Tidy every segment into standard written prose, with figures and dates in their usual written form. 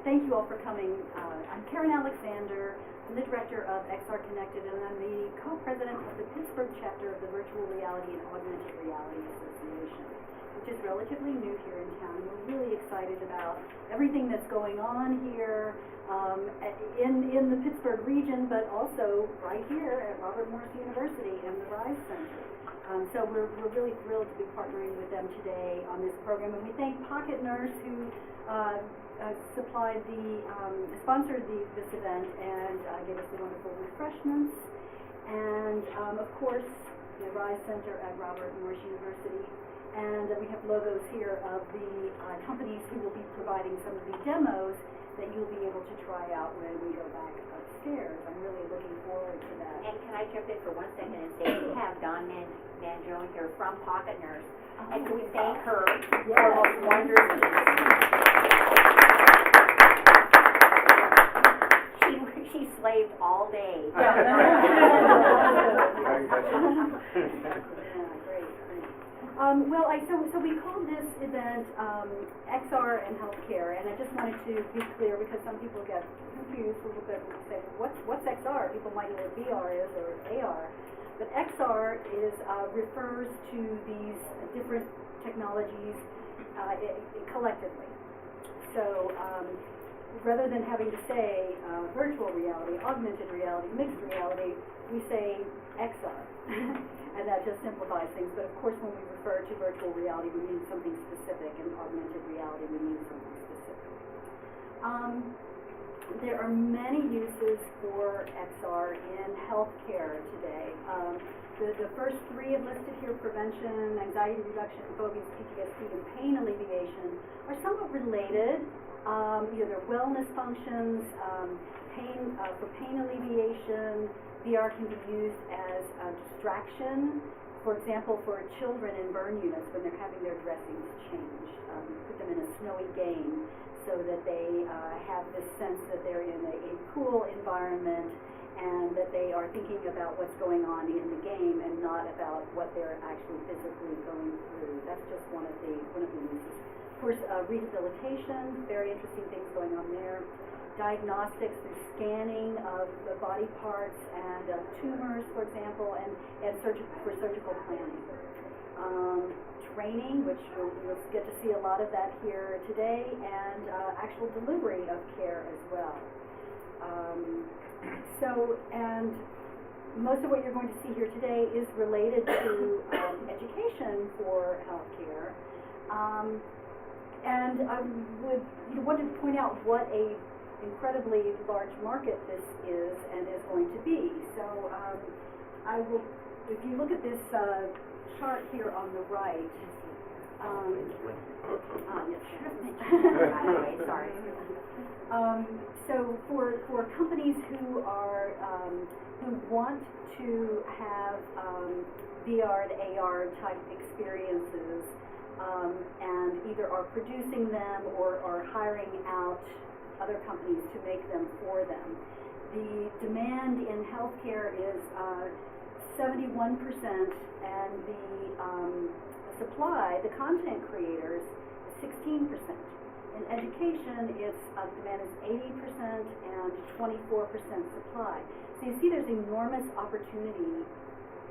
thank you all for coming. I'm Karen Alexander. I'm the director of XR Connected, and I'm the co-president of the Pittsburgh chapter of the Virtual Reality and Augmented Reality Association, which is relatively new here in town. We're really excited about everything that's going on here in the Pittsburgh region, but also right here at Robert Morris University and the RISE Center. So we're really thrilled to be partnering with them today on this program, and we thank Pocket Nurse who sponsored this event and gave us the wonderful refreshments, and of course the RISE Center at Robert Morris University. And we have logos here of the companies who will be providing some of the demos that you'll be able to try out when we go back upstairs. I'm really looking forward to that. And can I jump in for 1 second and say we have Dawn Mangione here from Pocket Nurse, and can we thank her for those wonders? She slaved all day. So we called this event XR and Healthcare, and I just wanted to be clear because some people get confused a little bit when they say, what's XR? People might know what VR is or AR. But XR refers to these different technologies collectively. So rather than having to say virtual reality, augmented reality, mixed reality, we say XR. And that just simplifies things. But of course, when we refer to virtual reality, we mean something specific, and augmented reality, we mean something specific. There are many uses for XR in healthcare today. The first three listed here, prevention, anxiety reduction, phobias, PTSD, and pain alleviation, are somewhat related. They're wellness functions, for pain alleviation. VR can be used as a distraction, for example, for children in burn units when they're having their dressings changed. Put them in a snowy game so that they have this sense that they're in a cool environment and that they are thinking about what's going on in the game and not about what they're actually physically going through. That's just one of the uses. Of course, rehabilitation, very interesting things going on there. Diagnostics through scanning of the body parts and tumors, for example, and for surgical planning. Training, which you'll get to see a lot of that here today, and actual delivery of care as well. And most of what you're going to see here today is related to education for healthcare. And I wanted to point out what a incredibly large market this is and is going to be. So if you look at this chart here on the right, sorry. So for companies who are who want to have VR and AR type experiences, and either are producing them or are hiring out other companies to make them for them. The demand in healthcare is 71%, and the supply, the content creators, 16%. In education, demand is 80% and 24% supply. So you see there's enormous opportunity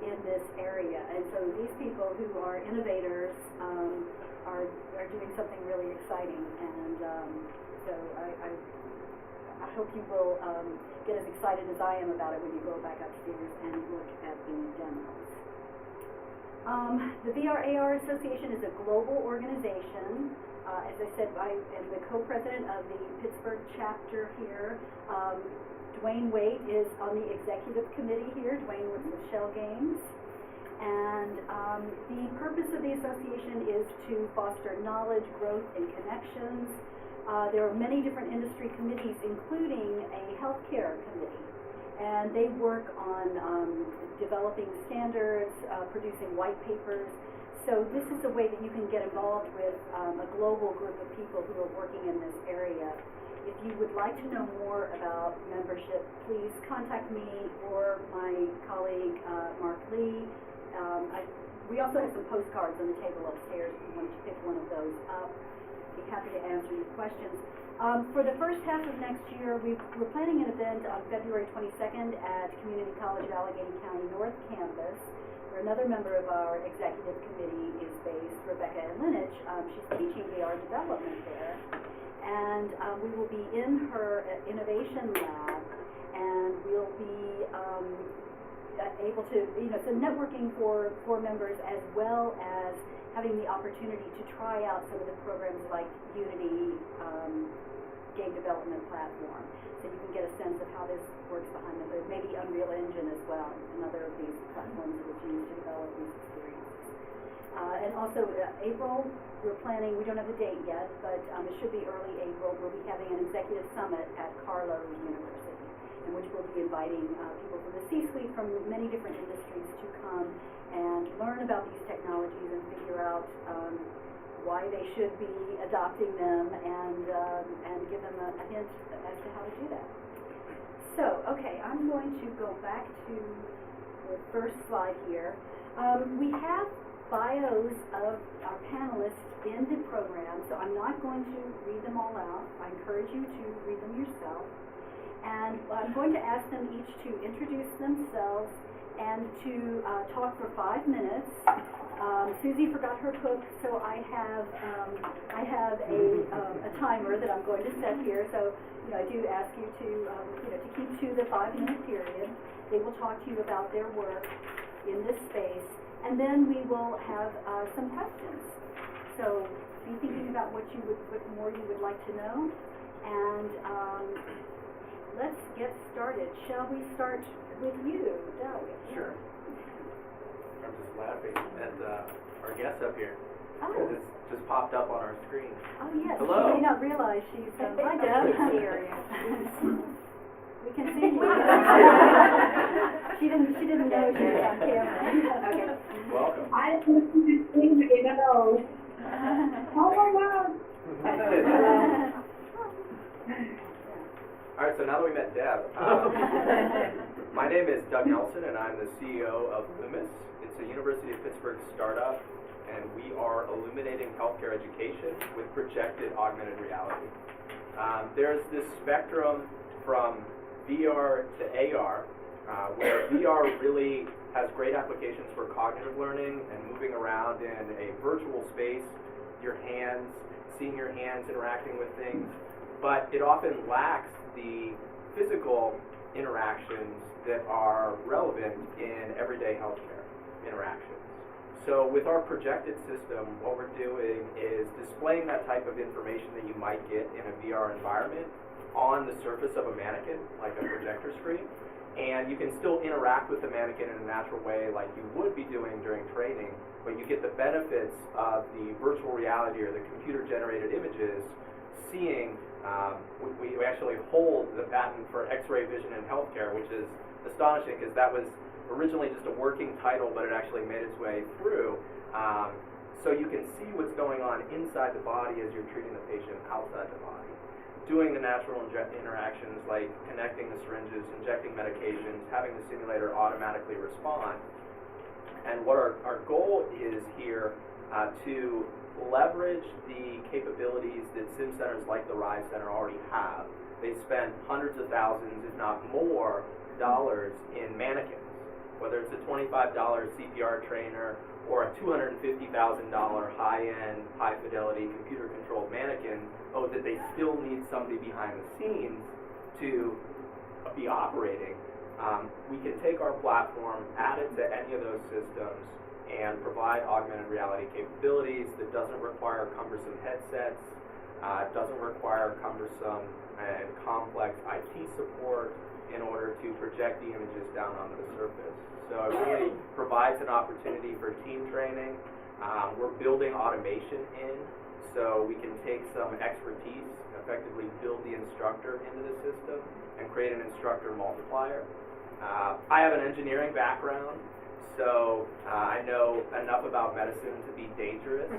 in this area, and so these people who are innovators are doing something really exciting, and so I hope you will get as excited as I am about it when you go back upstairs and look at the demos. The VR-AR Association is a global organization. As I said, I am the co-president of the Pittsburgh chapter here. Dwayne Waite is on the executive committee here. Dwayne works with Shell Games. And the purpose of the association is to foster knowledge, growth, and connections. There are many different industry committees, including a healthcare committee. And they work on developing standards, producing white papers. So this is a way that you can get involved with a global group of people who are working in this area. If you would like to know more about membership, please contact me or my colleague, Mark Lee. We also have some postcards on the table upstairs if you want to pick one of those up. I'd be happy to answer your questions. For the first half of next year, we're planning an event on February 22nd at Community College of Allegheny County North Campus, where another member of our executive committee is based, Rebecca Linich. She's teaching VR development there. And we will be in her innovation lab, and we'll be able to, so networking for members, as well as having the opportunity to try out some of the programs like Unity game development platform, so you can get a sense of how this works behind the hood. Maybe Unreal Engine as well, another of these platforms that is used to develop these experiences. And also April, we're planning, we don't have the date yet, but it should be early April. We'll be having an executive summit at Carlow University, in which we'll be inviting people from the C-suite from many different industries to come and learn about these technologies and figure out why they should be adopting them, and give them a hint as to how to do that. So, okay, I'm going to go back to the first slide here. We have bios of our panelists in the program, so I'm not going to read them all out. I encourage you to read them yourself. And I'm going to ask them each to introduce themselves and to talk for 5 minutes. Susie forgot her hook, so I have a timer that I'm going to set here. So I do ask you to to keep to the 5-minute period. They will talk to you about their work in this space, and then we will have some questions. So be thinking about what more you would like to know, and let's get started. Shall we start with you, Dowie? Sure. I'm just laughing at our guest up here. Oh. It's just popped up on our screen. Oh, yes. Hello. You may not realize she's hi, Deb. We can see you. She didn't know she was on camera. Okay. Welcome. I didn't know. Oh my God. All right, so now that we met Deb, my name is Doug Nelson, and I'm the CEO of Loomis. It's a University of Pittsburgh startup, and we are illuminating healthcare education with projected augmented reality. There's this spectrum from VR to AR, where VR really has great applications for cognitive learning and moving around in a virtual space, your hands, seeing your hands interacting with things, but it often lacks the physical interactions that are relevant in everyday healthcare interactions. So with our projected system, what we're doing is displaying that type of information that you might get in a VR environment on the surface of a mannequin, like a projector screen, and you can still interact with the mannequin in a natural way like you would be doing during training, but you get the benefits of the virtual reality or the computer-generated images. Seeing, we actually hold the patent for X-ray vision in healthcare, which is astonishing because that was originally just a working title, but it actually made its way through. So you can see what's going on inside the body as you're treating the patient outside the body. Doing the natural interactions like connecting the syringes, injecting medications, having the simulator automatically respond. And what our goal is here to leverage the capabilities that sim centers like the Rise Center already have. They spend hundreds of thousands, if not more, dollars in mannequins, whether it's a $25 CPR trainer or a $250,000 high-end, high-fidelity, computer-controlled mannequin, that they still need somebody behind the scenes to be operating. We can take our platform, add it to any of those systems, and provide augmented reality capabilities that doesn't require cumbersome headsets, doesn't require cumbersome and complex IT support in order to project the images down onto the surface. So it really provides an opportunity for team training. We're building automation in, so we can take some expertise, effectively build the instructor into the system, and create an instructor multiplier. I have an engineering background, so I know enough about medicine to be dangerous,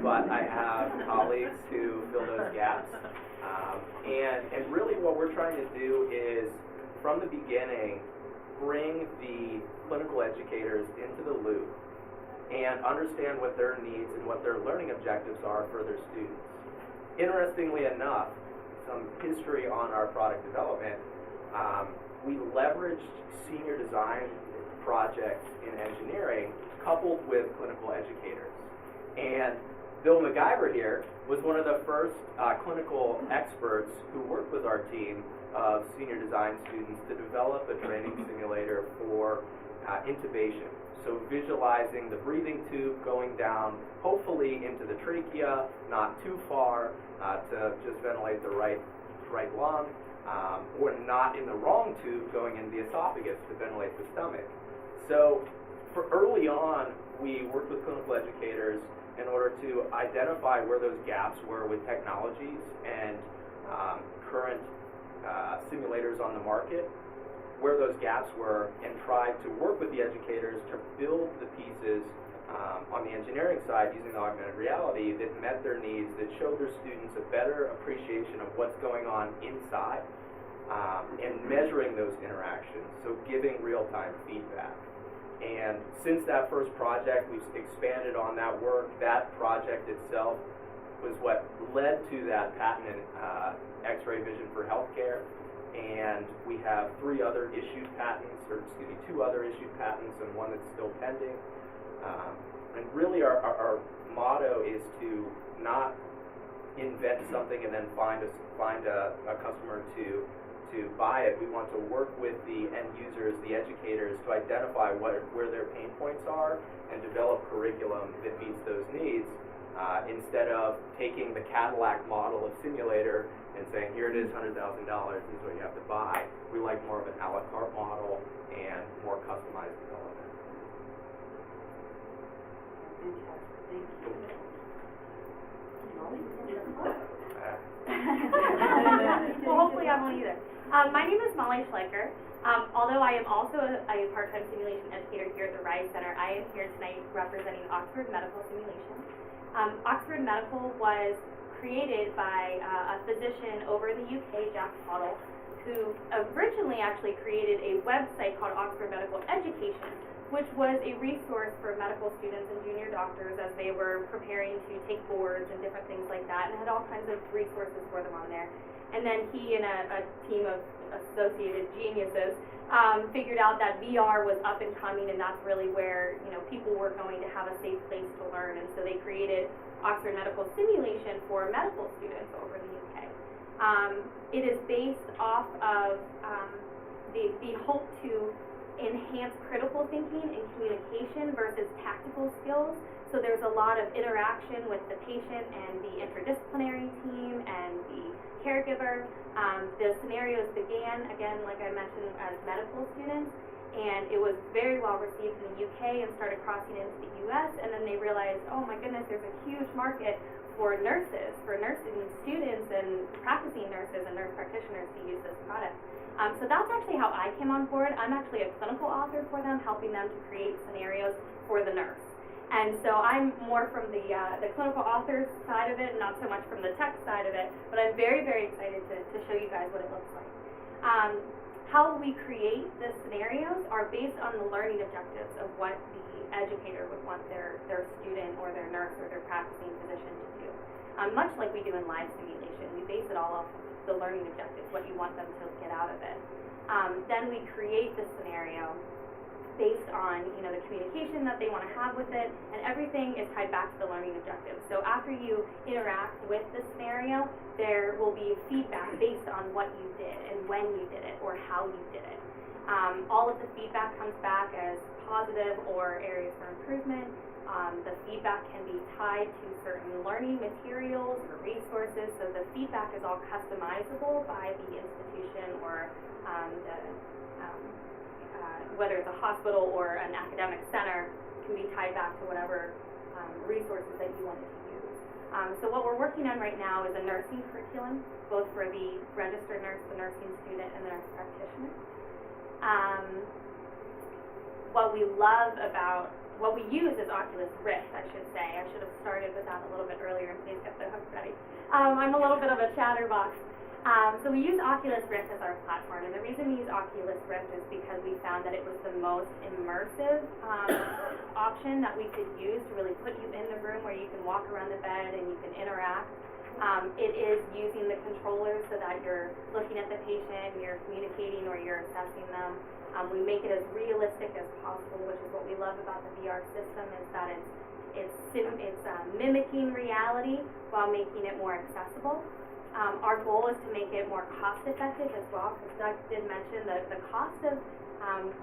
but I have colleagues who fill those gaps. And really what we're trying to do is, from the beginning, bring the clinical educators into the loop and understand what their needs and what their learning objectives are for their students. Interestingly enough, some history on our product development, we leveraged senior design projects in engineering coupled with clinical educators. And Bill MacGyver here was one of the first clinical experts who worked with our team of senior design students to develop a training simulator for intubation. So visualizing the breathing tube going down, hopefully into the trachea, not too far, to just ventilate the right lung, or not in the wrong tube going into the esophagus to ventilate the stomach. So for early on, we worked with clinical educators in order to identify where those gaps were with technologies and current simulators on the market, where those gaps were, and tried to work with the educators to build the pieces on the engineering side using augmented reality that met their needs, that showed their students a better appreciation of what's going on inside, and measuring those interactions, so giving real-time feedback. And since that first project, we've expanded on that work. That project itself was what led to that patent in X-ray vision for healthcare. And we have 2 other issued patents and one that's still pending. And really our motto is to not invent something and then find a customer to buy it. We want to work with the end users, the educators, to identify where their pain points are and develop curriculum that meets those needs, instead of taking the Cadillac model of simulator and saying, here it is, $100,000, this is what you have to buy. We like more of an a la carte model and more customized development. Fantastic, thank you. Well, hopefully I won't either. My name is Molly Schleicher. Although I am also a part-time simulation educator here at the Rise Center, I am here tonight representing Oxford Medical Simulation. Oxford Medical was created by a physician over the UK, Jack Pottle, who originally actually created a website called Oxford Medical Education, which was a resource for medical students and junior doctors as they were preparing to take boards and different things like that, and had all kinds of resources for them on there. And then he and a team of associated geniuses figured out that VR was up and coming, and that's really where people were going to have a safe place to learn. And so they created Oxford Medical Simulation for medical students over in the UK. It is based off of the hope to enhance critical thinking and communication versus tactical skills. So there's a lot of interaction with the patient and the interdisciplinary team and the caregiver. The scenarios began, again, like I mentioned, as medical students, and it was very well received in the UK and started crossing into the US, and then they realized, oh my goodness, there's a huge market for nurses, for nursing students and practicing nurses and nurse practitioners to use this product. So that's actually how I came on board. I'm actually a clinical author for them, helping them to create scenarios for the nurse. And so I'm more from the clinical author side of it, not so much from the tech side of it, but I'm very, very excited to show you guys what it looks like. How we create the scenarios are based on the learning objectives of what the educator would want their student or their nurse or their practicing physician to do. Much like we do in live simulation, we base it all off the learning objectives, what you want them to get out of it. Then we create the scenario based on the communication that they want to have with it, and everything is tied back to the learning objectives. So after you interact with the scenario, there will be feedback based on what you did and when you did it or how you did it. All of the feedback comes back as positive or areas for improvement. The feedback can be tied to certain learning materials or resources, so the feedback is all customizable by the institution or whether it's a hospital or an academic center, can be tied back to whatever resources that you wanted to use. So what we're working on right now is a nursing curriculum, both for the registered nurse, the nursing student, and the nurse practitioner. What we use is Oculus Rift, I should say. I should have started with that a little bit earlier and please get the hook ready. I'm a little bit of a chatterbox. So we use Oculus Rift as our platform, and the reason we use Oculus Rift is because we found that it was the most immersive option that we could use to really put you in the room where you can walk around the bed and you can interact. It is using the controllers so that you're looking at the patient, you're communicating, or you're assessing them. We make it as realistic as possible, which is what we love about the VR system, is that it's mimicking reality while making it more accessible. Our goal is to make it more cost-effective as well, because Doug did mention the cost of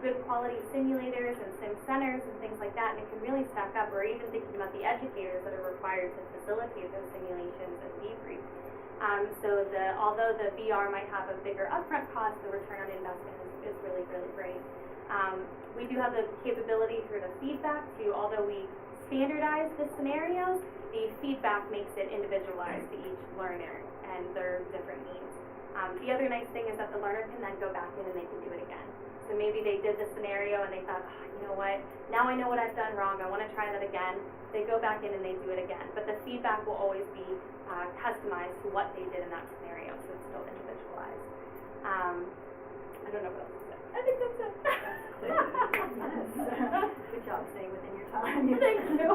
good quality simulators and sim centers and things like that, and it can really stack up. We're even thinking about the educators that are required to facilitate those simulations and debrief. So although the VR might have a bigger upfront cost, the return on investment is really, really great. We do have the capability through the feedback to, although we standardize the scenarios, the feedback makes it individualized to each learner and their different needs. The other nice thing is that the learner can then go back in and they can do it again. So maybe they did the scenario and they thought, oh, you know what, now I know what I've done wrong, I want to try that again. They go back in and they do it again. But the feedback will always be customized to what they did in that scenario, so it's still individualized. I don't know what else to say. I think that's it. Yes. Good job staying within your time. Thank you.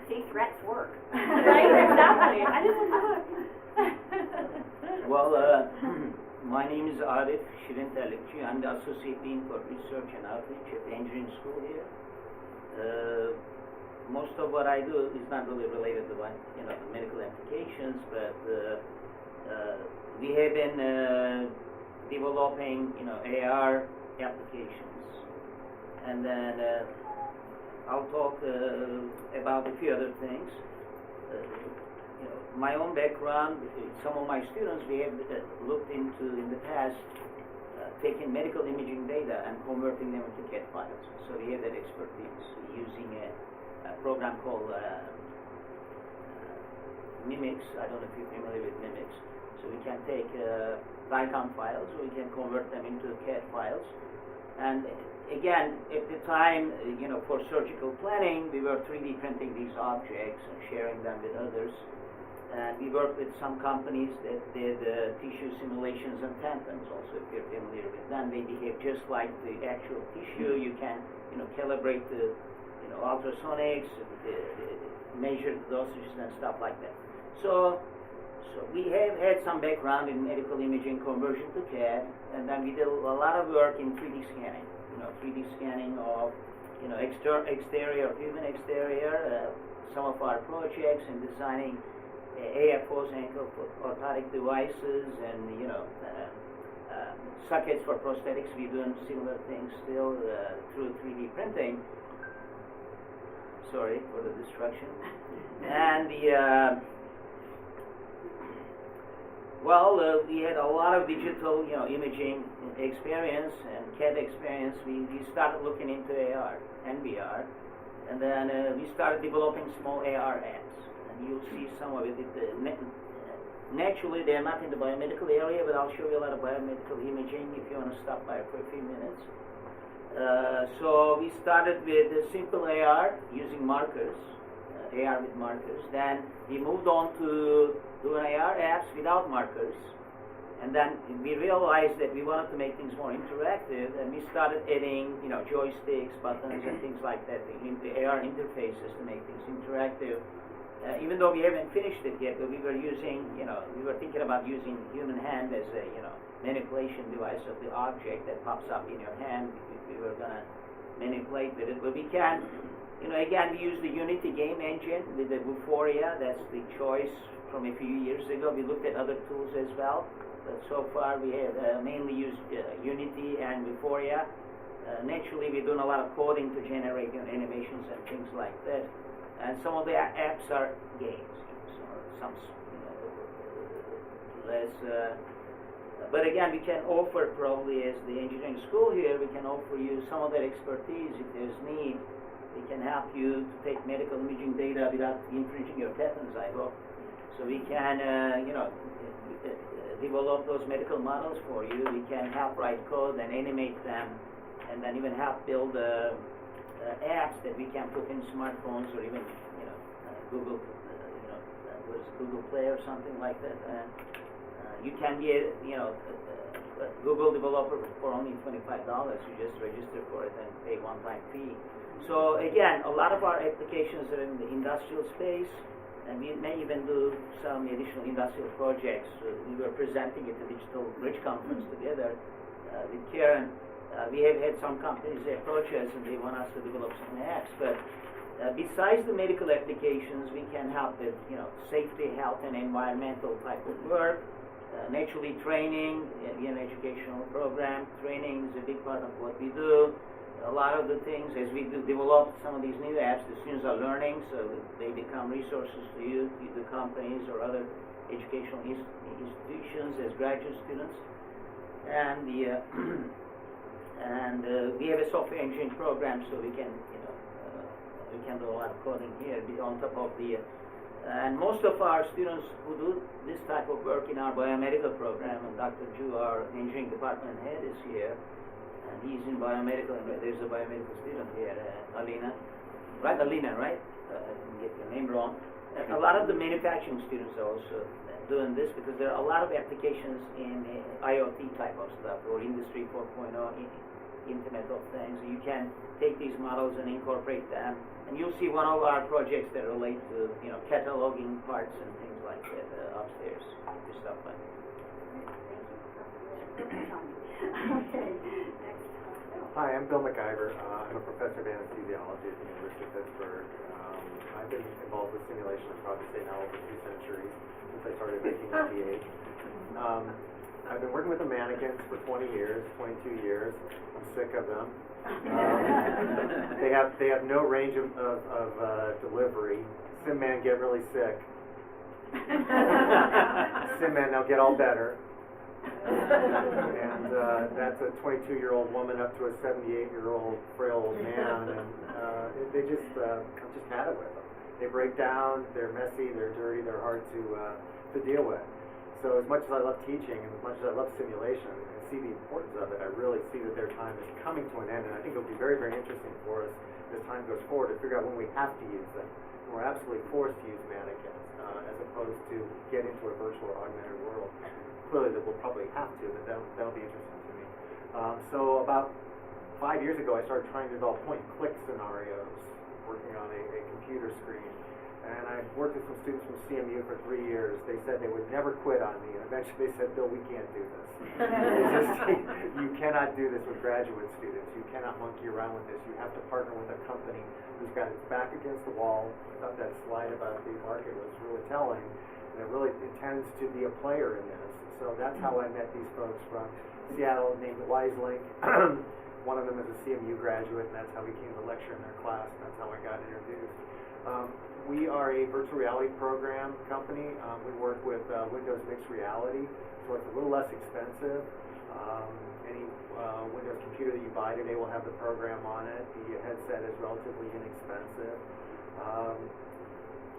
See, threats work. Right, exactly. I didn't look. Well, my name is Arif Shirin Terlikçi. I'm the Associate Dean for Research and Outreach at the Engineering School here. Most of what I do is not really related to the medical applications, but we have been developing AR applications, and then I'll talk about a few other things. My own background, some of my students, we have looked into in the past taking medical imaging data and converting them into CAD files. So we have that expertise using a program called Mimix. I don't know if you're familiar with Mimix. So we can take DICOM files, we can convert them into CAD files. And again, at the time, for surgical planning, we were 3D printing these objects and sharing them with others. And we worked with some companies that did tissue simulations and tampons also, if you're familiar with them. They behave just like the actual tissue. You can, calibrate the, ultrasonics, measure the dosages and stuff like that. So we have had some background in medical imaging conversion to CAD, and then we did a lot of work in 3D scanning. 3D scanning of, exterior, human exterior, some of our projects in designing AFOs, ankle orthotic devices, and sockets for prosthetics. We're doing similar things still through 3D printing. Sorry for the distraction. And we had a lot of digital, imaging experience and CAD experience. We started looking into AR and VR, and then we started developing small AR apps. You'll see some of it. Naturally, they're not in the biomedical area, but I'll show you a lot of biomedical imaging if you want to stop by for a few minutes. So we started with a simple AR using markers, AR with markers. Then we moved on to doing AR apps without markers. And then we realized that we wanted to make things more interactive, and we started adding, joysticks, buttons, and things like that, the AR interfaces to make things interactive. Even though we haven't finished it yet, but we were using, we were thinking about using human hand as a, manipulation device of the object that pops up in your hand. We were going to manipulate with it, but we can, again, we use the Unity game engine with the Vuforia. That's the choice from a few years ago. We looked at other tools as well, but so far we have mainly used Unity and Vuforia. Naturally, we're doing a lot of coding to generate animations and things like that. And some of the apps are games, some less. But again, we can offer, probably as the engineering school here, we can offer you some of that expertise if there's need. We can help you to take medical imaging data without infringing your patents, I hope. So we can, develop those medical models for you. We can help write code and animate them, and then even help build apps that we can put in smartphones or even, Google, Google Play or something like that. You can be a, Google developer for only $25. You just register for it and pay one-time fee. So again, a lot of our applications are in the industrial space, and we may even do some additional industrial projects. We were presenting at the Digital Bridge Conference together with Karen. We have had some companies approach us and they want us to develop some apps, but besides the medical applications, we can help with safety, health, and environmental type of work. Naturally, training, an educational program. Training is a big part of what we do. A lot of the things, as we develop some of these new apps, the students are learning, so they become resources to you, the companies or other educational institutions as graduate students. And we have a software engineering program, so we can we can do a lot of coding here on top of the. And most of our students who do this type of work in our biomedical program, and Dr. Ju, our engineering department head, is here. And he's in biomedical, and there's a biomedical student here, Alina. Right, Alina, right? I didn't get your name wrong. A lot of the manufacturing students are also doing this because there are a lot of applications in IoT type of stuff, or Industry 4.0, Internet of Things. You can take these models and incorporate them. And you'll see one of our projects that relate to, cataloging parts and things like that upstairs, stuff like that. Okay, next. Hi, I'm Bill McIver. I'm a professor of anesthesiology at the University of Pittsburgh. I've been involved with simulation, I'd probably say now over 2 centuries, since I started making MPH. I've been working with the mannequins for 20 years, 22 years. I'm sick of them. They have no range of delivery. SimMan get really sick. SimMan now get all better. And that's a 22-year-old woman up to a 78-year-old frail old man, and I've just had it with them. They break down. They're messy. They're dirty. They're hard to deal with. So as much as I love teaching and as much as I love simulation and see the importance of it, I really see that their time is coming to an end, and I think it'll be very, very interesting for us as time goes forward to figure out when we have to use them. And we're absolutely forced to use mannequins as opposed to get into a virtual or augmented world. Clearly that we'll probably have to, but that'll be interesting to me. So about 5 years ago, I started trying to develop point-and-click scenarios, working on a computer screen. And I worked with some students from CMU for 3 years. They said they would never quit on me, and eventually they said, Bill, we can't do this. You cannot do this with graduate students. You cannot monkey around with this. You have to partner with a company who's got its back against the wall. I thought that slide about the market was really telling, and it really intends to be a player in this. So that's how I met these folks from Seattle named WiseLink. One of them is a CMU graduate, and that's how we came to lecture in their class, and that's how I got introduced. We are a virtual reality program company. We work with Windows Mixed Reality, so it's a little less expensive. Any Windows computer that you buy today will have the program on it. The headset is relatively inexpensive.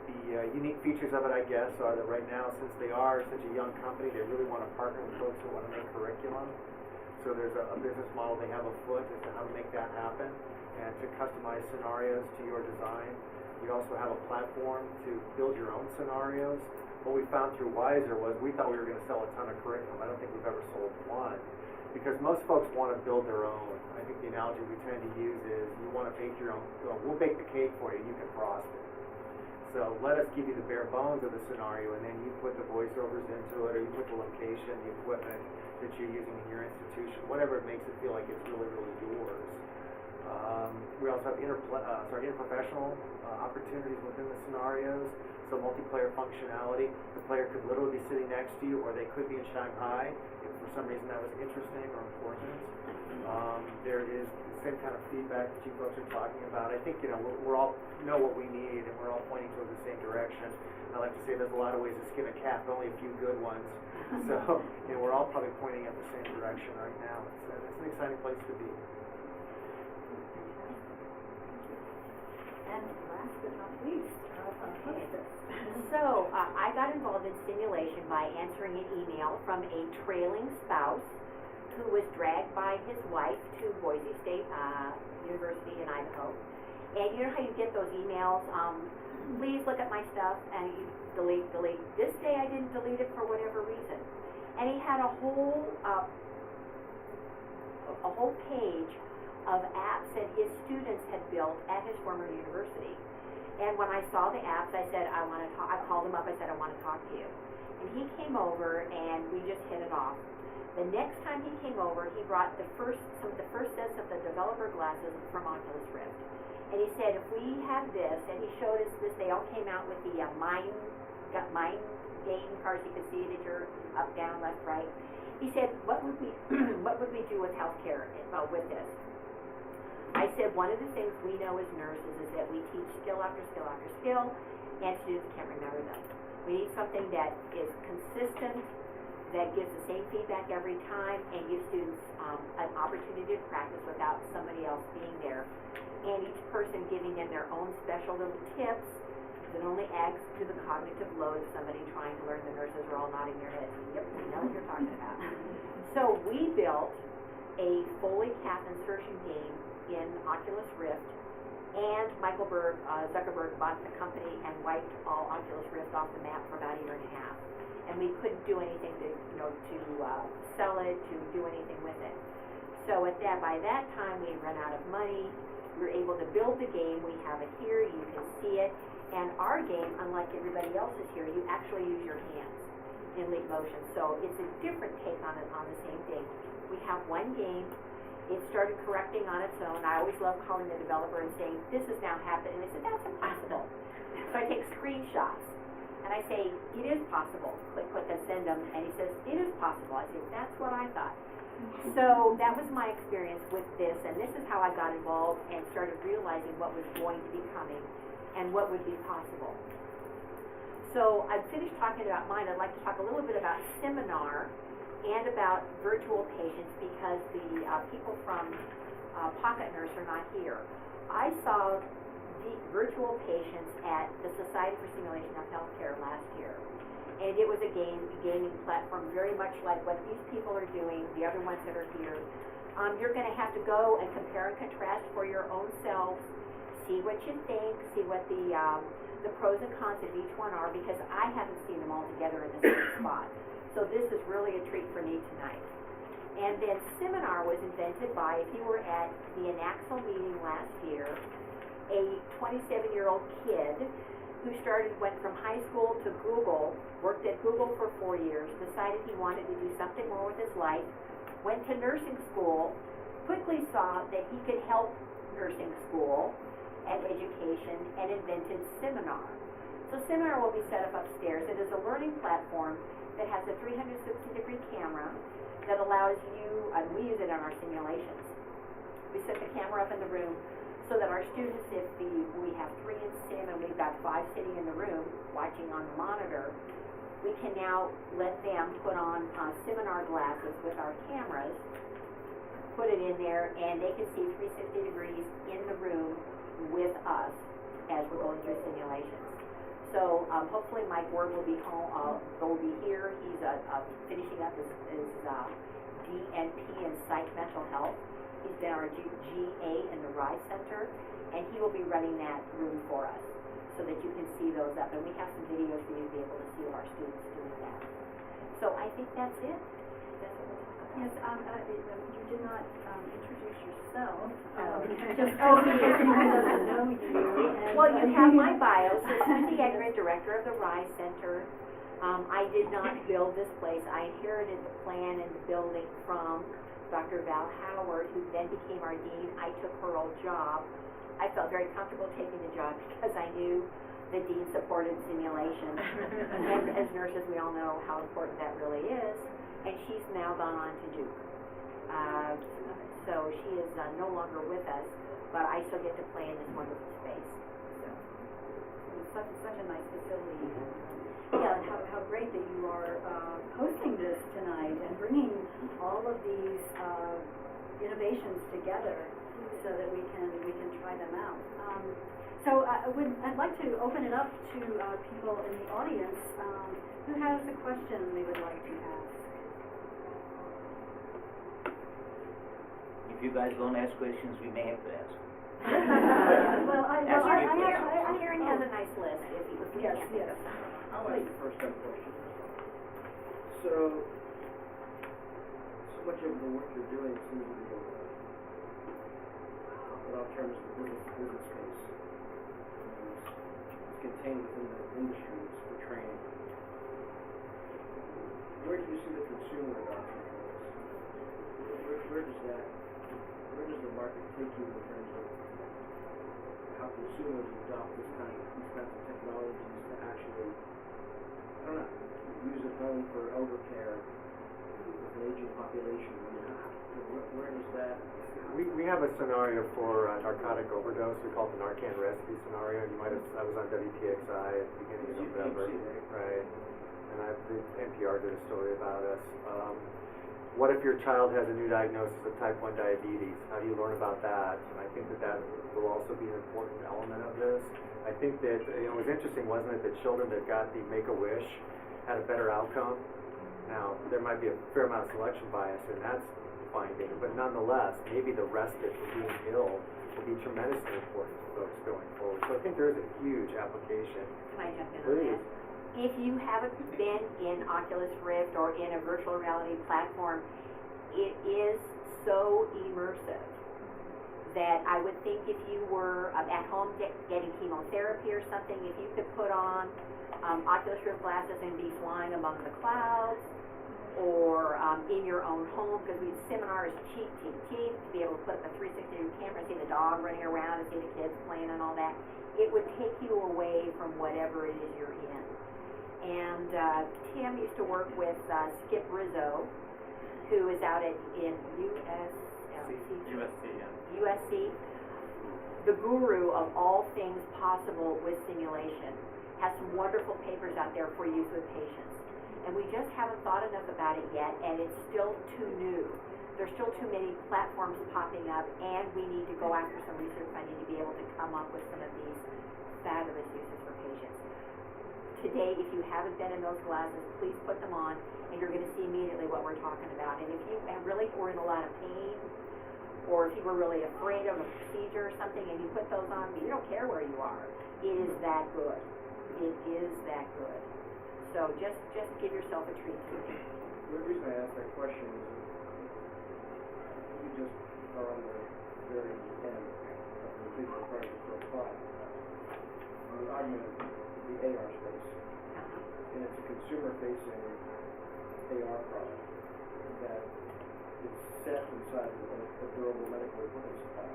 The unique features of it, I guess, are that right now, since they are such a young company, they really want to partner with folks who want to make curriculum. So there's a business model they have afoot as to how to make that happen and to customize scenarios to your design. We also have a platform to build your own scenarios. What we found through Wiser was we thought we were going to sell a ton of curriculum. I don't think we've ever sold one because most folks want to build their own. I think the analogy we tend to use is you want to bake your own. We'll bake the cake for you. You can frost it. So let us give you the bare bones of the scenario, and then you put the voiceovers into it, or you put the location, the equipment that you're using in your institution, whatever it makes it feel like it's really, really yours. We also have interprofessional opportunities within the scenarios, so multiplayer functionality. The player could literally be sitting next to you, or they could be in Shanghai if for some reason that was interesting or important. There is the same kind of feedback that you folks are talking about. I think we're all know what we need, and we're all pointing toward the same direction. I like to say there's a lot of ways to skin a cat, but only a few good ones. So we're all probably pointing at the same direction right now. It's an exciting place to be. And last but not least, hostess. So, I got involved in simulation by answering an email from a trailing spouse who was dragged by his wife to Boise State University in Idaho. And you know how you get those emails, please look at my stuff, and you delete. This day I didn't delete it for whatever reason. And he had a whole page of apps that his students had built at his former university. And when I saw the apps, I said, I him up, I said, I want to talk to you. And he came over and we just hit it off. The next time he came over, he brought some of the first sets of the developer glasses from Oculus Rift. And he said, if we have this, and he showed us this, they all came out with the mind game cards. You could see it at your up, down, left, right. He said, what would we do with healthcare with this? I said, one of the things we know as nurses is that we teach skill after skill after skill, and students can't remember them. We need something that is consistent, that gives the same feedback every time, and gives students an opportunity to practice without somebody else being there. And each person giving them their own special little tips that only adds to the cognitive load of somebody trying to learn. The nurses are all nodding their heads. Yep, we know what you're talking about. So we built a Foley calf insertion game in Oculus Rift, and Michael Zuckerberg bought the company and wiped all Oculus Rift off the map for about a year and a half. And we couldn't do anything to sell it, to do anything with it. So by that time, we ran out of money. We were able to build the game. We have it here. You can see it. And our game, unlike everybody else's here, you actually use your hands in leap motion. So it's a different take on it on the same thing. We have one game. It started correcting on its own. I always love calling the developer and saying, this is now happening. And they said, that's impossible. So I take screenshots. And I say, it is possible. Click, click, and send them. And he says, it is possible. I say, that's what I thought. So that was my experience with this. And this is how I got involved and started realizing what was going to be coming and what would be possible. So I've finished talking about mine. I'd like to talk a little bit about Seminar and about virtual patients, because the people from Pocket Nurse are not here. I saw the virtual patients at the Society for Simulation of Healthcare last year. And it was a gaming platform very much like what these people are doing, the other ones that are here. You're going to have to go and compare and contrast for your own selves, see what you think, see what the pros and cons of each one are, because I haven't seen them all together in the same spot. So this is really a treat for me tonight. And then Seminar was invented by, if you were at the Anaxel meeting last year, a 27-year-old kid who went from high school to Google, worked at Google for 4 years, decided he wanted to do something more with his life, went to nursing school, quickly saw that he could help nursing school and education, and invented Seminar. So Seminar will be set up upstairs. It is a learning platform that has a 360-degree camera that allows you, and we use it on our simulations. We set the camera up in the room so that our students, if we have 3 in sim and we've got 5 sitting in the room watching on the monitor, we can now let them put on Seminar glasses with our cameras, put it in there, and they can see 360 degrees in the room with us as we're going through simulations. So hopefully Mike Ward will be home, will be here. He's finishing up his DNP in Psych Mental Health. He's been our GA in the RISE Center, and he will be running that room for us so that you can see those up. And we have some videos for you to be able to see of our students doing that. So I think that's it. That's what we'll talk about. Yes, you did not introduce yourself. Just anyone doesn't know you. Well, you have my bio. So Susie Egrid, director of the RISE Center. I did not build this place. I inherited the plan and the building from Dr. Val Howard, who then became our dean. I took her old job. I felt very comfortable taking the job because I knew the dean supported simulation. And as nurses, we all know how important that really is. And she's now gone on to Duke. So she is no longer with us, but I still get to play in this wonderful space. So It's such a nice facility. Yeah, and how great that you are hosting this tonight and bringing all of these innovations together so that we can try them out. So I'd like to open it up to people in the audience who has a question they would like to ask. If you guys don't ask questions, we may have to ask. Karen has a nice list. If we Yes, can't yes. I'll ask the first question. So much of the work you're doing seems to be without terms of business space. It's contained within the industries for training. consumer adoption of this? Where does the market take you in terms of how consumers adopt these kinds of technologies to actually, I don't know, use at home for elder care with an aging population? I mean, where does that? We have a scenario for narcotic overdose. We call it the Narcan rescue scenario. You might have, I was on WPXI at the beginning of November. Right. And the NPR did a story about us. What if your child has a new diagnosis of type 1 diabetes? How do you learn about that? And I think that will also be an important element of this. I think that, it was interesting, wasn't it, that children that got the Make-A-Wish had a better outcome? Now, there might be a fair amount of selection bias in that finding, but nonetheless, maybe the respite from being ill will be tremendously important to folks going forward. So I think there is a huge application. Can I jump in on Please. that? If you haven't been in Oculus Rift or in a virtual reality platform, it is so immersive that I would think if you were at home getting chemotherapy or something, if you could put on Oculus Rift glasses and be flying among the clouds, or in your own home, because we seminars cheap, to be able to put up a 360 camera and see the dog running around and see the kids playing and all that, it would take you away from whatever it is you're in. And Tim used to work with Skip Rizzo, who is out in USC, the guru of all things possible with simulation, has some wonderful papers out there for use with patients. And we just haven't thought enough about it yet, and it's still too new. There's still too many platforms popping up, and we need to go after some research funding to be able to come up with some of these fabulous uses for patients. Today, if you haven't been in those glasses, please put them on, and you're going to see immediately what we're talking about. And if you really were in a lot of pain, or if you were really afraid of a procedure or something, and you put those on, you don't care where you are. It is that good. It is that good. So just give yourself a treat today. The reason I asked that question is that you just are on the very end of the digital project for Applied. And the augmented, the AR space. And it's a consumer-facing AR product that is set inside of a durable medical equipment supply.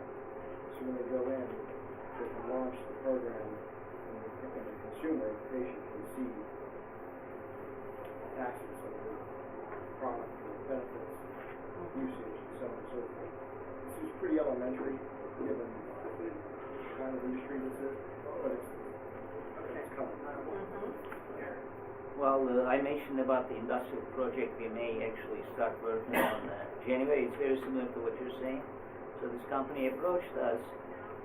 So when they go in, they can launch the program, and the consumer, the patient, can see access of the product, the benefits, usage, and so on and so forth. This is pretty elementary, given the kind of industry this is, but it's coming. Well, I mentioned about the industrial project we may actually start working on January. It's very similar to what you're saying. So this company approached us,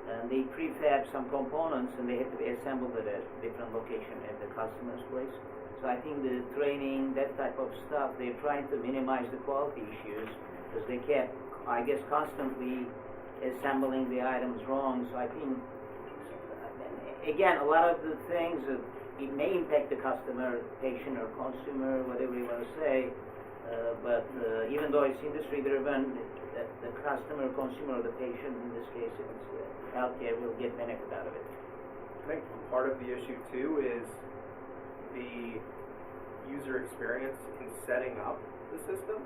and they prefab some components, and they had to be assembled at a different location at the customer's place. So I think the training, that type of stuff, they're trying to minimize the quality issues, because they kept, I guess, constantly assembling the items wrong. So I think, again, a lot of the things, it may impact the customer, patient, or consumer, whatever you want to say, but even though it's industry-driven, the customer, consumer, or the patient, in this case, if it's healthcare, will get benefit out of it. I think part of the issue, too, is the user experience in setting up the system.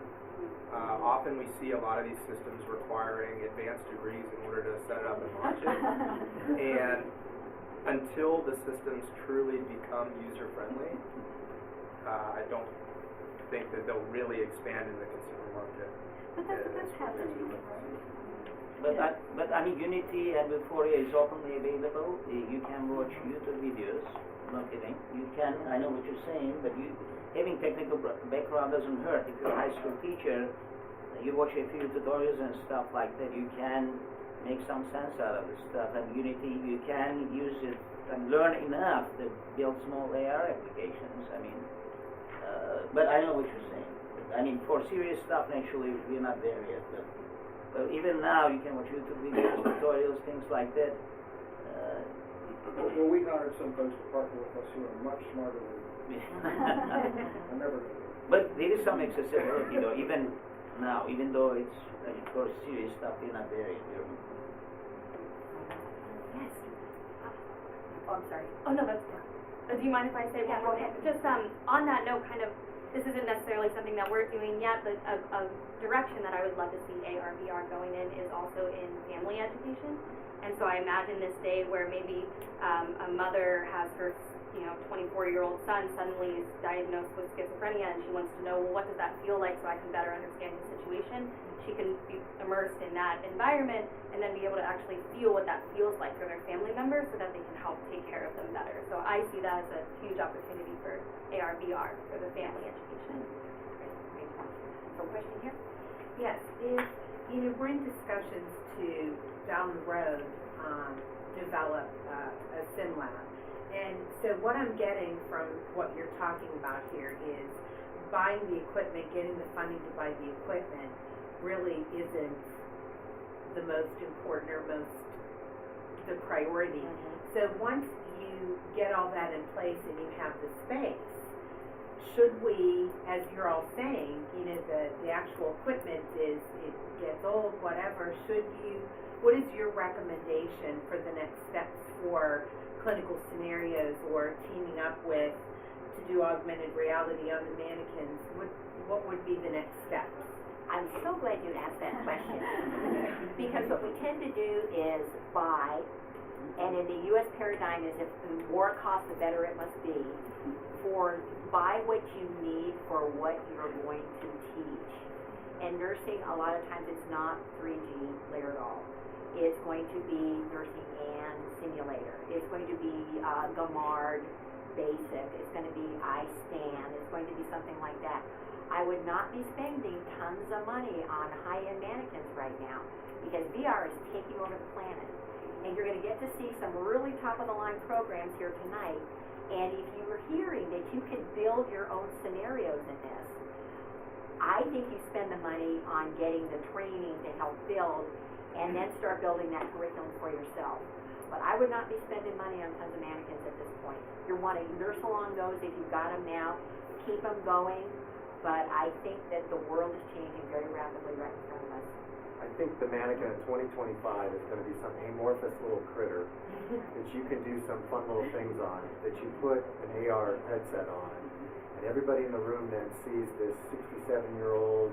Often we see a lot of these systems requiring advanced degrees in order to set it up and launch it. And until the systems truly become user-friendly, I don't think that they'll really expand in the consumer market. But that's happening. But I mean, Unity and Vuforia is openly available. You can watch YouTube videos. No kidding. You can. I know what you're saying, but having technical background doesn't hurt. If you're a high school teacher, you watch a few tutorials and stuff like that. You can make some sense out of this stuff. And Unity, you can use it and learn enough to build small AR applications. I mean, but I know what you're saying. I mean, for serious stuff, actually, we're not there yet. But even now, you can watch YouTube videos, tutorials, things like that. Well, we hired some folks to partner with us who are much smarter than me. I'm never going to. But there is some accessibility, though, even now, even though it's for serious stuff, we're not there yet. Yes. Oh, I'm sorry. Oh, no, that's fine. Do you mind if I say one more thing? Just on that note, kind of this isn't necessarily something that we're doing yet, but a direction that I would love to see AR, VR going in is also in family education. And so I imagine this day where maybe a mother has her 24-year-old son suddenly is diagnosed with schizophrenia, and she wants to know, well, what does that feel like so I can better understand his situation. She can be immersed in that environment and then be able to actually feel what that feels like for their family members so that they can help take care of them better. So I see that as a huge opportunity for AR, VR, for the family education. So question here? Yes, we're in discussions to, down the road, develop a sim lab. And so what I'm getting from what you're talking about here is buying the equipment, getting the funding to buy the equipment really isn't the most important or the priority. So once you get all that in place and you have the space, should we, as you're all saying, the actual equipment it gets old, whatever, what is your recommendation for the next steps for clinical scenarios or teaming up with to do augmented reality on the mannequins? What would be the next steps? I'm so glad you asked that question. Because what we tend to do is buy, and in the U.S. paradigm is if the more cost, the better it must be, buy what you need for what you're going to teach. And nursing, a lot of times it's not 3G layered all. It's going to be nursing and simulator. It's going to be GAMARD basic. It's going to be iStan. It's going to be something like that. I would not be spending tons of money on high-end mannequins right now because VR is taking over the planet. And you're going to get to see some really top-of-the-line programs here tonight. And if you were hearing that you can build your own scenarios in this, I think you spend the money on getting the training to help build and then start building that curriculum for yourself. But I would not be spending money on tons of mannequins at this point. You want to nurse along those if you've got them now, keep them going. But I think that the world is changing very rapidly right in front of us. I think the mannequin in 2025 is going to be some amorphous little critter that you can do some fun little things on, that you put an AR headset on, and everybody in the room then sees this 67-year-old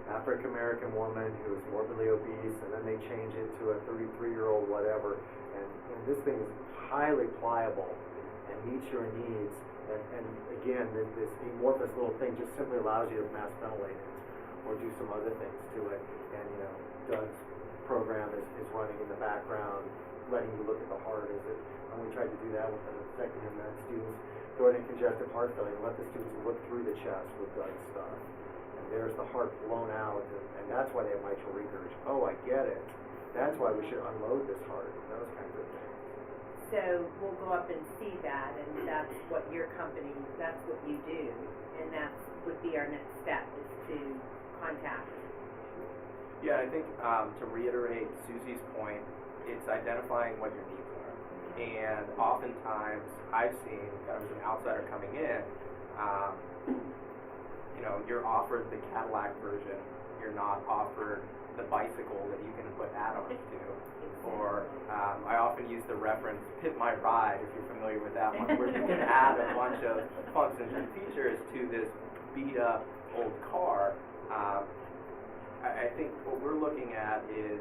African-American woman who is morbidly obese, and then they change it to a 33-year-old whatever, and this thing is highly pliable and meets your needs. And again, this amorphous little thing just simply allows you to mass ventilate it or do some other things to it. And Doug's program is running in the background, letting you look at the heart. And we tried to do that with the second and med students, going in congestive heart failure, let the students look through the chest with Doug's stuff. And there's the heart blown out, and that's why they have mitral regurg. Oh, I get it. That's why we should unload this heart. Those kinds of things. So we'll go up and see that, and that's what your company, that's what you do, and that would be our next step, is to contact. Yeah, I think to reiterate Susie's point, it's identifying what your needs are. And oftentimes, I've seen, kind of as an outsider coming in, you're offered the Cadillac version, you're not offered the bicycle that you can put add-ons to. Or I often use the reference Pimp My Ride, if you're familiar with that one, where you can add a bunch of functions and features to this beat-up old car. I think what we're looking at is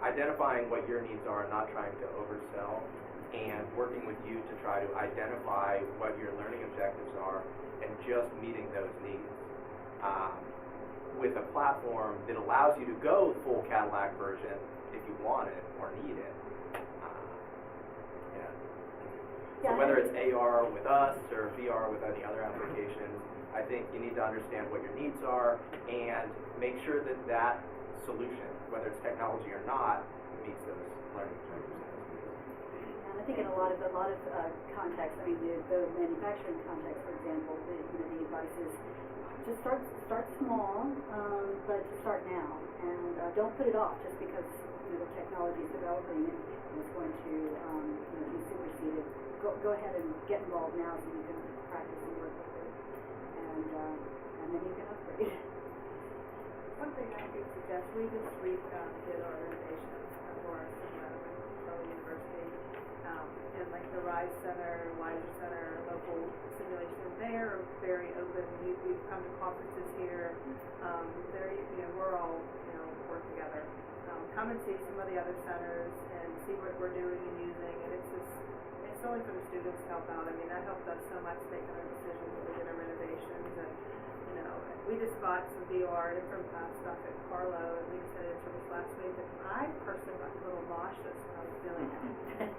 identifying what your needs are and not trying to oversell, and working with you to try to identify what your learning objectives are and just meeting those needs. With a platform that allows you to go full Cadillac version if you want it or need it. So whether it's AR with us or VR with any other applications, I think you need to understand what your needs are and make sure that that solution, whether it's technology or not, meets those learning objectives. And I think in a lot of contexts, I mean the manufacturing context, for example, the advice is just start small, but to start now, and don't put it off just because the technology is developing and it's going to be superseded. Go ahead and get involved now so you can practice and work with it, and then you can upgrade. One thing I could suggest, we this week did organization for Pro University, and like the RISE Center, Wiser Center, local simulation, and they are very open. We've come to conferences here. We're all, work together. Come and see some of the other centers and see what we're doing and using, and it's only for the students to help out. I mean, that helped us so much making our decisions when we did our renovations, and we just bought some VR different stuff at Carlo, and we sent it to us last week, and I personally got a little nauseous when I was doing it.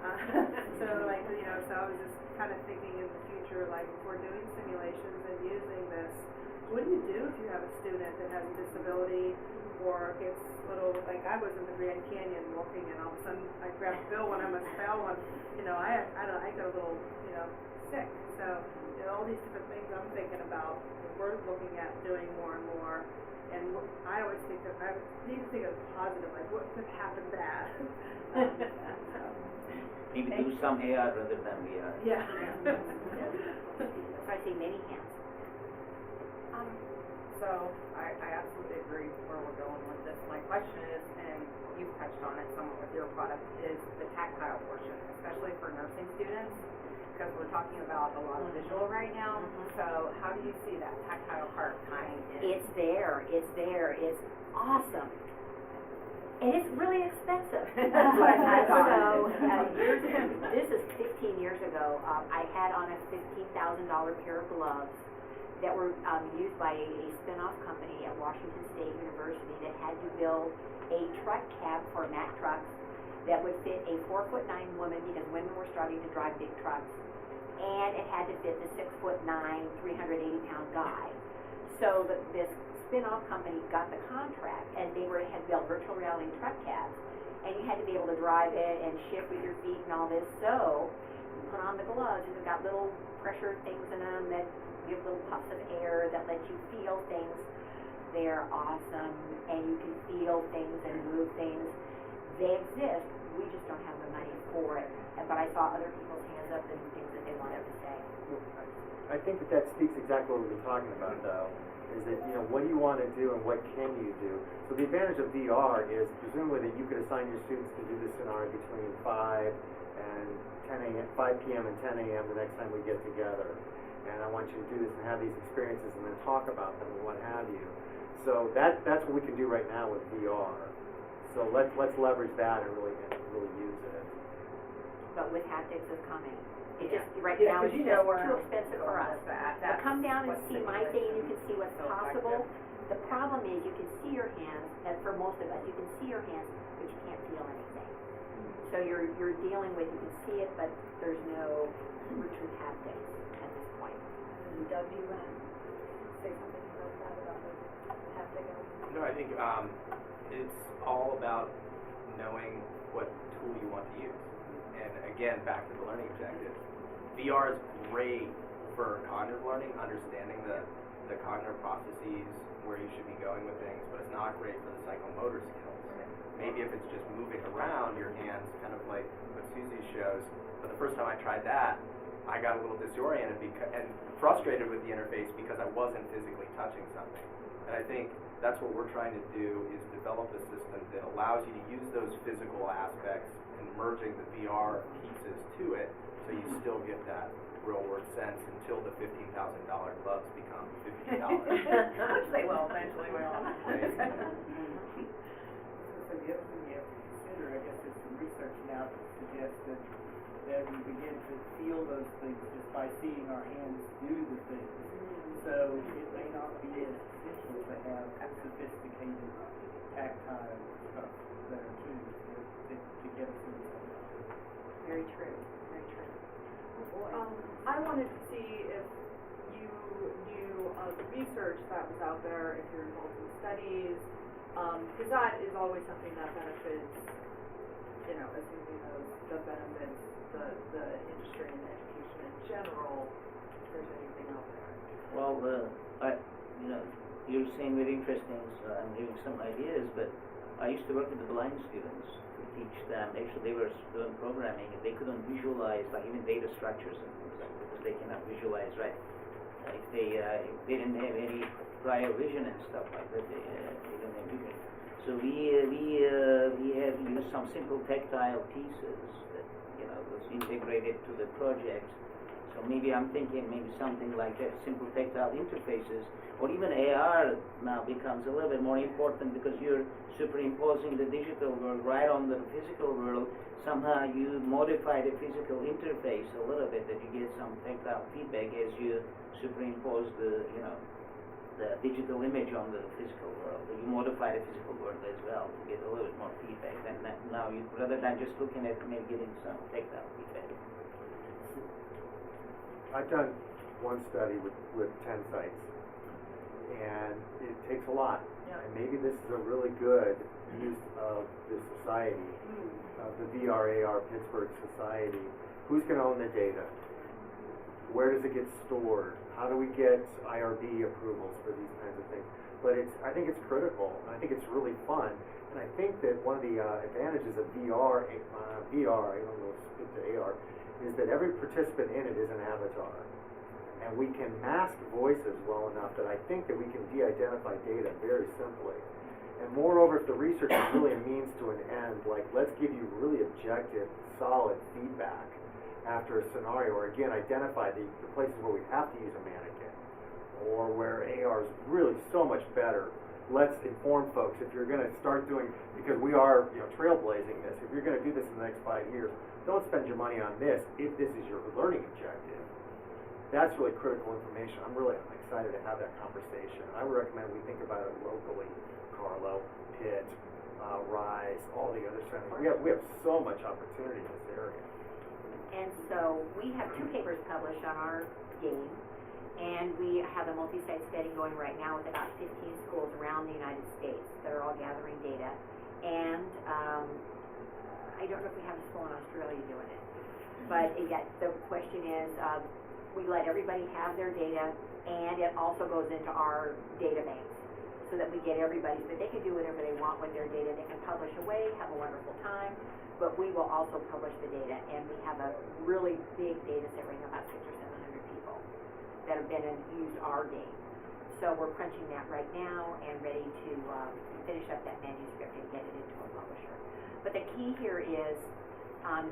So I was just kind of thinking in the future, like, if we're doing simulations and using this, what do you do if you have a student that has a disability or gets little, like I was in the Grand Canyon walking, and all of a sudden I grabbed Bill when I almost fell, and I got a little sick. So all these different things I'm thinking about, we're looking at doing more and more. And I always think that I need to think of positive, like what could happen bad. Maybe do some AR rather than VR. Yeah. So I see many hands. So I absolutely agree where we're going with this. My question is, and you've touched on it somewhat with your product, is the tactile portion, especially for nursing students, because we're talking about a lot of visual right now. So how do you see that tactile part tying in? It's there, it's awesome. And it's really expensive. That's what I thought. This is 15 years ago. I had on a $15,000 pair of gloves that were used by a spin-off company at Washington State University that had to build a truck cab for Mack trucks that would fit a 4'9" woman, because women were starting to drive big trucks, and it had to fit the 6'9", 380-pound guy. So this spin-off company got the contract, and they had built virtual reality truck cabs, and you had to be able to drive it and shift with your feet and all this. So you put on the gloves, and they've got little pressure things in them that give little puffs of air that let you feel things. They're awesome, and you can feel things and move things. They exist. We just don't have the money for it. But I saw other people's hands up and things that they wanted to say. I think that speaks exactly what we've been talking about, though, is that, what do you want to do and what can you do? So the advantage of VR is presumably that you could assign your students to do this scenario between 5 p.m. and 10 a.m. the next time we get together. And I want you to do this and have these experiences and then talk about them and what have you. So that's what we can do right now with VR. So let's leverage that and really use it. But with haptics is coming. It Yeah. just right Yeah, now it's 'cause just where too I'm expensive for going us. with that. But come down and That's see what my thing, and you can simulation see what's is so possible. effective. The problem is you can see your hands, and for most of us, you can see your hands, but you can't feel anything. So you're dealing with, you can see it, but there's no true haptics at this point. Doug, do you want to say something about that, about the haptic? No, I think it's all about knowing what tool you want to use. And again, back to the learning objectives. VR is great for cognitive learning, understanding the cognitive processes, where you should be going with things, but it's not great for the psychomotor skills. Maybe if it's just moving around your hands, kind of like what Susie shows. But the first time I tried that, I got a little disoriented and frustrated with the interface because I wasn't physically touching something. And I think that's what we're trying to do, is develop a system that allows you to use those physical aspects and merging the VR pieces to it, so you still get that real world sense until the $15,000 gloves become $50. Which they will, eventually will. So the other thing you have to consider, I guess, is some research now that suggests that we begin to feel those things just by seeing our hands do the things. So it may not be as essential to have sophisticated tactile stuff there too to get us in the Very true, very true. I wanted to see if you knew of the research that was out there, if you're involved in studies, because that is always something that benefits, as you know, that benefits the industry and education in general, if there's anything out there. Well, you're saying very interesting, so I'm giving some ideas, but I used to work with the blind students to teach them. Actually, they were doing programming, and they couldn't visualize, like, even data structures and things like that, because they cannot visualize, right? If they didn't have any prior vision and stuff like that, they didn't have vision. So we have used some simple tactile pieces that was integrated to the project. So So maybe I'm thinking maybe something like that, simple tactile interfaces, or even AR now becomes a little bit more important because you're superimposing the digital world right on the physical world. Somehow you modify the physical interface a little bit, that you get some tactile feedback as you superimpose the digital image on the physical world. You modify the physical world as well to get a little bit more feedback. And now you, rather than just looking at maybe getting some tactile feedback. I've done one study with 10 sites, and it takes a lot. And maybe this is a really good use of the society, of the VR/AR Pittsburgh Society. Who's going to own the data? Where does it get stored? How do we get IRB approvals for these kinds of things? But I think it's critical. I think it's really fun. And I think that one of the advantages of VR, I don't know if it's to AR, is that every participant in it is an avatar. And we can mask voices well enough that I think that we can de-identify data very simply. And moreover, if the research is really a means to an end, like let's give you really objective, solid feedback after a scenario, or again, identify the places where we have to use a mannequin, or where AR is really so much better. Let's inform folks if you're going to start doing, because we are trailblazing this, if you're going to do this in the next 5 years, don't spend your money on this if this is your learning objective. That's really critical information. I'm excited to have that conversation. I would recommend we think about it locally. Carlo, Pitt, Rise, all the other centers. We have so much opportunity in this area. And so we have 2 papers published on our game, and we have a multi-site study going right now with about 15 schools around the United States that are all gathering data. And I don't know if we have a school in Australia doing it, but yet the question is, we let everybody have their data, and it also goes into our data banks so that we get everybody's, but they can do whatever they want with their data. They can publish away, have a wonderful time, but we will also publish the data, and we have a really big data set right now, about 600 or 700 people that have been and used our game. So we're crunching that right now and ready to finish up that manuscript and get it into a publisher. But the key here is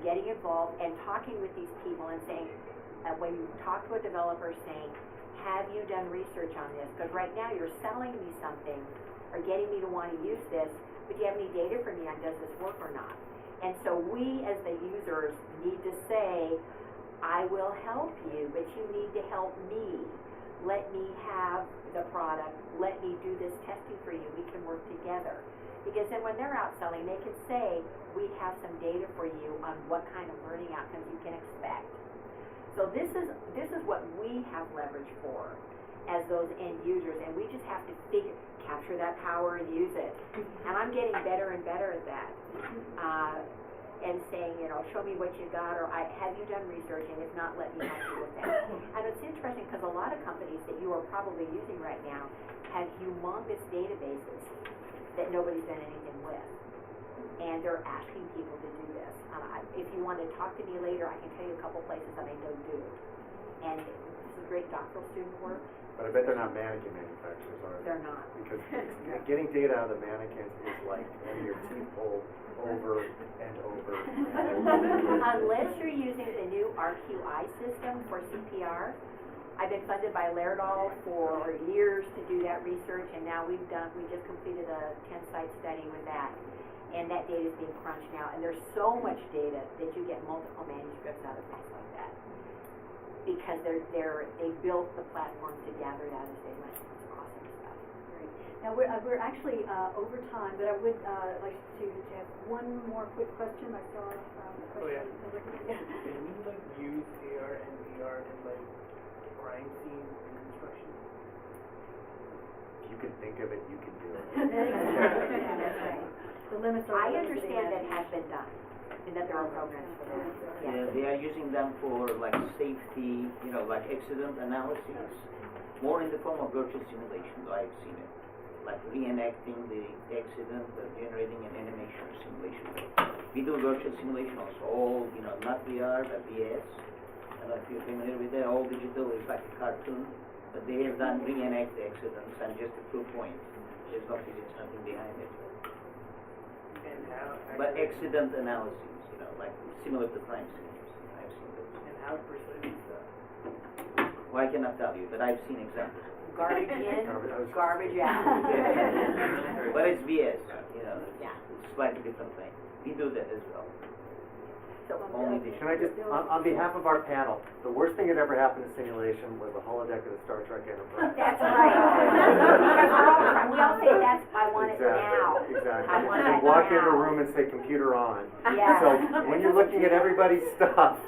getting involved and talking with these people and saying, when you talk to a developer, saying, have you done research on this? Because right now you're selling me something or getting me to want to use this, but do you have any data for me on does this work or not? And so we as the users need to say, I will help you, but you need to help me. Let me have the product. Let me do this testing for you. We can work together. Because then when they're out selling, they can say, we have some data for you on what kind of learning outcomes you can expect. So this is what we have leverage for as those end users, and we just have to capture that power and use it. And I'm getting better and better at that. And saying, show me what you got, or have you done research, and if not, let me help you with that. And it's interesting because a lot of companies that you are probably using right now have humongous databases that nobody's done anything with. And they're asking people to do this. If you want to talk to me later, I can tell you a couple places that I know do it. And this is great doctoral student work. But I bet they're not mannequin manufacturers, are they? They're not. Because getting data out of the mannequins is like having your teeth pulled over and over and over. Unless you're using the new RQI system for CPR. I've been funded by Laerdal for years to do that research, and now we just completed a 10-site study with that. And that data is being crunched now, and there's so much data that you get multiple manuscripts out of things like that. Because they built the platform to gather that as they went. It's awesome stuff. Great. Now we're actually over time, but I would like to have one more quick question. I saw a question. Oh, yeah. Yeah. Can you use AR and VR in crime scenes and construction? If you can think of it, you can do it. That's right. The limits are. I understand that has been done, and that there are programs for that. Yeah, they are using them for safety, accident analysis, more in the form of virtual simulation. I've seen it, like reenacting the accident, generating an animation or simulation. We do virtual simulation also, all not VR but VS. I don't know if you're familiar with that. All digital is like a cartoon, but they have done reenact the accidents and just a proof point. There's no physics, nothing behind it. But accident analysis, similar to crime scenes. I've seen those. And how precise is that? Well, I cannot tell you, but I've seen examples. Garbage in, garbage out. But it's VS, you know, Yeah. it's slightly different thing. We do that as well. So, Only the. Can I just, on behalf of our panel, the worst thing that ever happened in simulation was the holodeck of the Star Trek Enterprise. that's right. Because we all say that's, I want it now. Exactly. I want You that walk into a now. room and say computer on. Yeah. So when you're looking at everybody's stuff,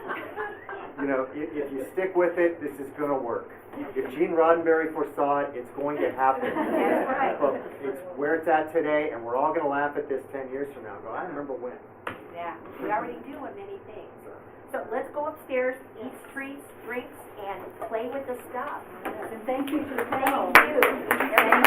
you know, if you stick with it, this is gonna work. If Gene Roddenberry foresaw it, it's going to happen. That's right. But it's where it's at today, and we're all gonna laugh at this 10 years from now and go, I remember when. Yeah, we already do on many things. So let's go upstairs, eat treats, drinks, and play with the stuff. And thank you to the Thank panel. you.